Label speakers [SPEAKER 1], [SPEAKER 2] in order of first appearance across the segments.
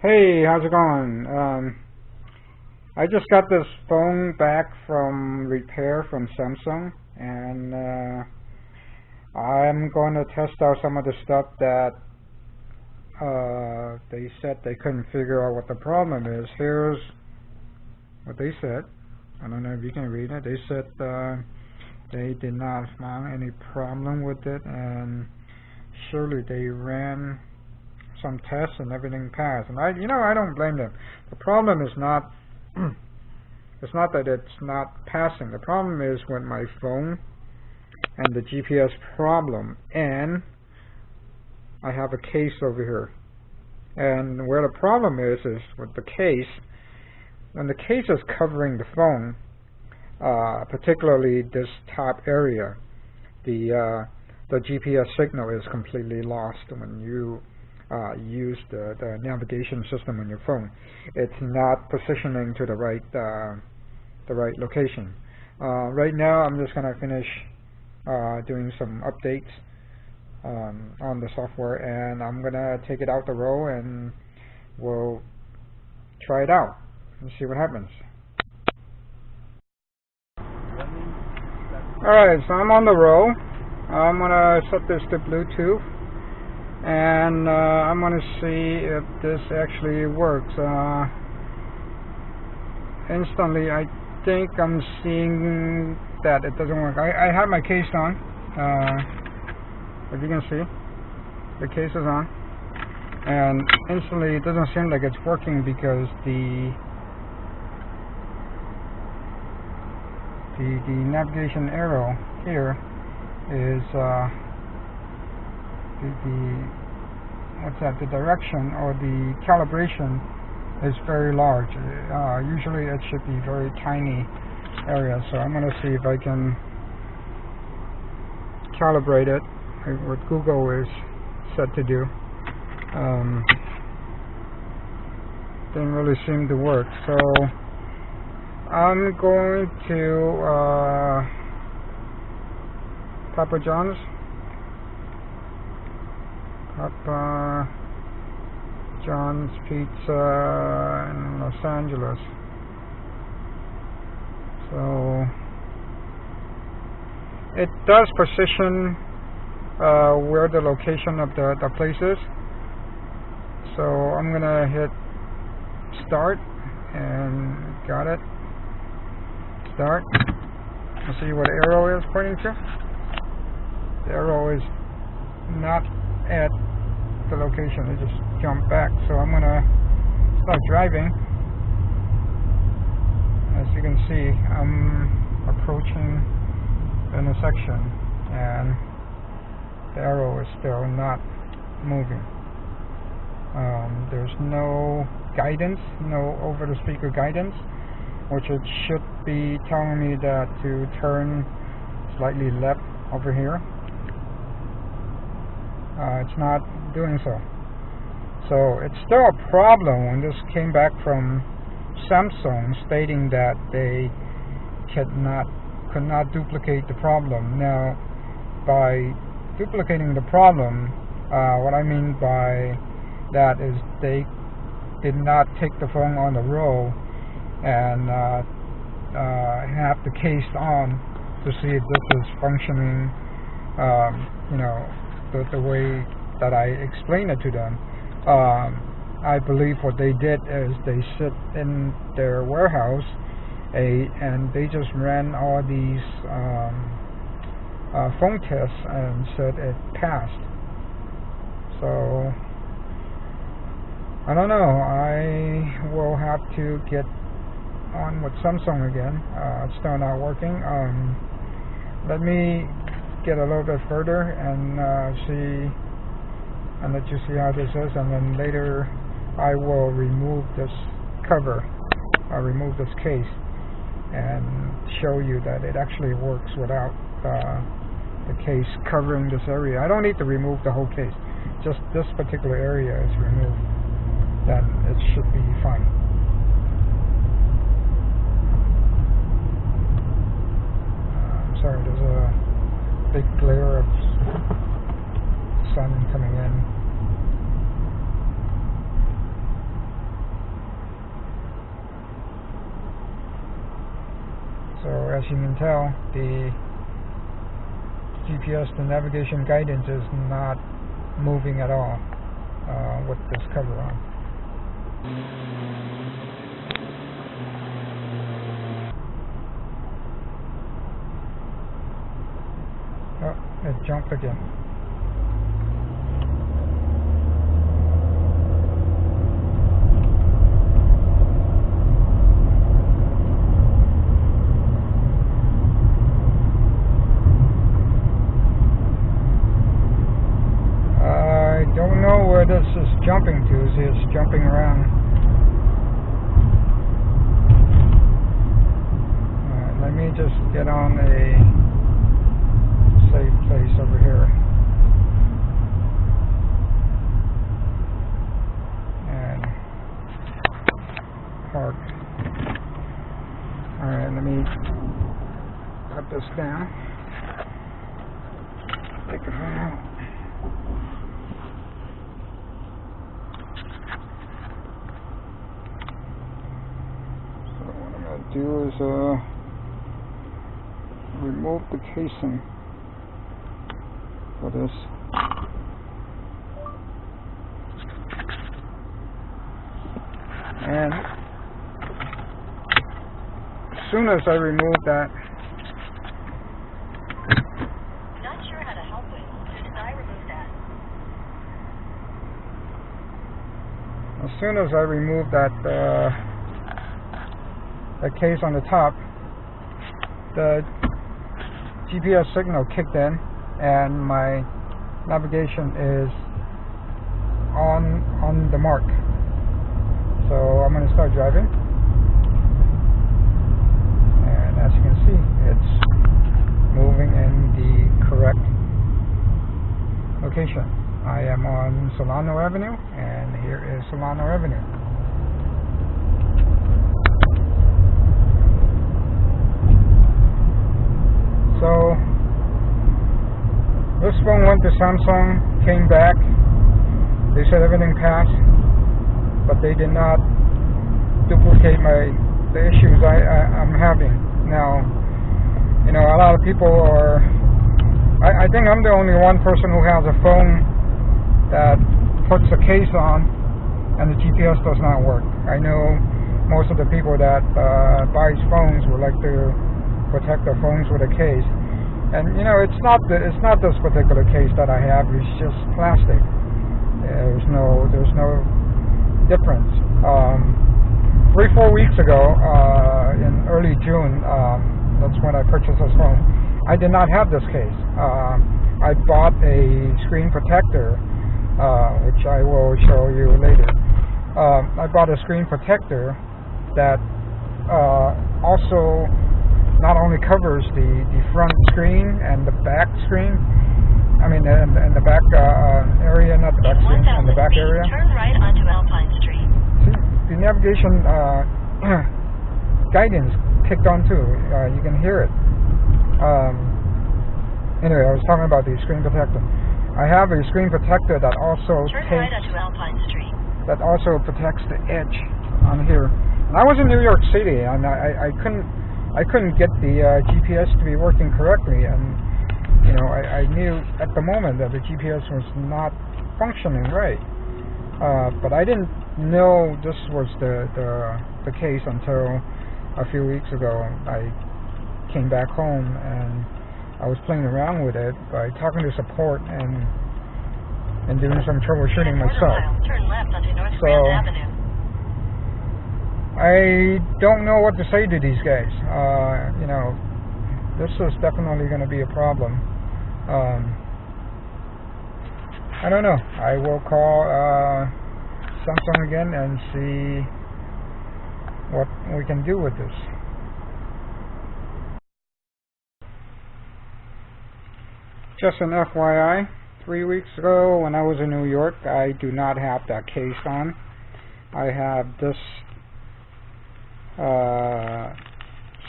[SPEAKER 1] Hey, how's it going? I just got this phone back from repair from Samsung, and I'm going to test out some of the stuff that they said they couldn't figure out what the problem is. Here's what they said. I don't know if you can read it. They said they did not find any problem with it, and surely they ran some tests and everything passed. And I don't blame them. The problem is not it's not that it's not passing. The problem is with my phone and the GPS problem, and I have a case over here. And where the problem is with the case. When the case is covering the phone, particularly this top area, the GPS signal is completely lost when you use the navigation system on your phone. It's not positioning to the right location. Right now, I'm just gonna finish doing some updates on the software, and I'm gonna take it out the row and we'll try it out and see what happens. Alright, so I'm on the row. I'm gonna set this to Bluetooth, and I'm gonna see if this actually works. Instantly, I think I'm seeing that it doesn't work. I have my case on. If you can see, the case is on, and instantly it doesn't seem like it's working because the navigation arrow here is the direction or the calibration is very large. Usually it should be very tiny area, so I'm going to see if I can calibrate it, what Google is said to do. Didn't really seem to work, so I'm going to Papa John's Pizza in Los Angeles. So it does position where the location of the place is. So I'm gonna hit start, and got it. Start. Let's see what arrow is pointing to. The arrow is not at the location, it just jumped back. So I'm gonna start driving. As you can see, I'm approaching the intersection, and the arrow is still not moving. There's no guidance, no over-the-speaker guidance, which it should be telling me that to turn slightly left over here. It's not doing so. So it's still a problem when this came back from Samsung stating that they could not duplicate the problem. Now, by duplicating the problem, what I mean by that is they did not take the phone on the roll and have the case on to see if this is functioning, the way that I explained it to them. I believe what they did is they sit in their warehouse and they just ran all these phone tests and said it passed. So I don't know. I will have to get on with Samsung again. It's still not working. Let me get a little bit further and let you see how this is, and then later I will remove this cover. I'll remove this case and show you that it actually works without the case covering this area. I don't need to remove the whole case, just this particular area is removed. Then it should be fine. I'm sorry, there's a big glare of sun coming in. as you can tell, the GPS, the navigation guidance is not moving at all with this cover on. Oh, it jumped again. I don't know where this is jumping to. See, it's jumping around. Let me just get on a safe place over here. And park. Alright, let me put this down. Take it out. Do is remove the casing for this. And as soon as I remove that,
[SPEAKER 2] not sure how to help with. Should I remove that?
[SPEAKER 1] As soon as I remove that case on the top, the GPS signal kicked in and my navigation is on the mark. So I'm going to start driving, and as you can see, it's moving in the correct location. I am on Solano Avenue, and here is Solano Avenue. So this phone went to Samsung, came back. They said everything passed, but they did not duplicate the issues I'm having. Now, you know, a lot of people are. I think I'm the only one person who has a phone that puts a case on and the GPS does not work. I know most of the people that buys phones would like to protect their phones with a case, and you know, it's not this particular case that I have. It's just plastic. There's no difference. 3-4 weeks ago, in early June, that's when I purchased this phone. I did not have this case. I bought a screen protector, which I will show you later. I bought a screen protector that also not only covers the front screen and the back screen, I mean, and the back area, not the back screen, and the back area.
[SPEAKER 2] Turn right onto Alpine Street.
[SPEAKER 1] See, the navigation guidance kicked on too. You can hear it. Anyway, I was talking about the screen protector. I have a screen protector that also protects the edge on here. And I was in New York City, and I couldn't get the GPS to be working correctly, and you know, I knew at the moment that the GPS was not functioning right, but I didn't know this was the case until a few weeks ago. I came back home and I was playing around with it by talking to support and doing some troubleshooting myself.
[SPEAKER 2] Turn left onto North
[SPEAKER 1] So
[SPEAKER 2] Grand Avenue.
[SPEAKER 1] I don't know what to say to these guys. You know, this is definitely going to be a problem. I don't know. I will call Samsung again and see what we can do with this. Just an FYI, 3 weeks ago when I was in New York, I do not have that case on. I have this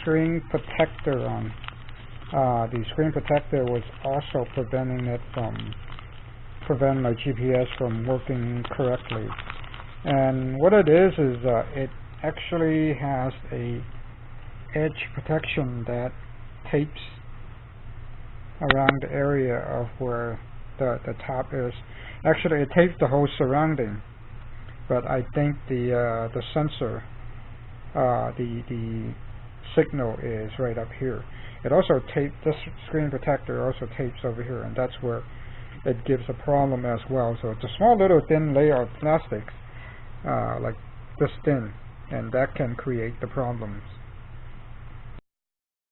[SPEAKER 1] screen protector on. The screen protector was also preventing my GPS from working correctly. And what it is it actually has a edge protection that tapes around the area of where the top is. Actually, it tapes the whole surrounding, but I think the sensor, the signal is right up here. It also tapes, this screen protector also tapes over here, and that's where it gives a problem as well. So it's a small little thin layer of plastic, like this thin, and that can create the problems.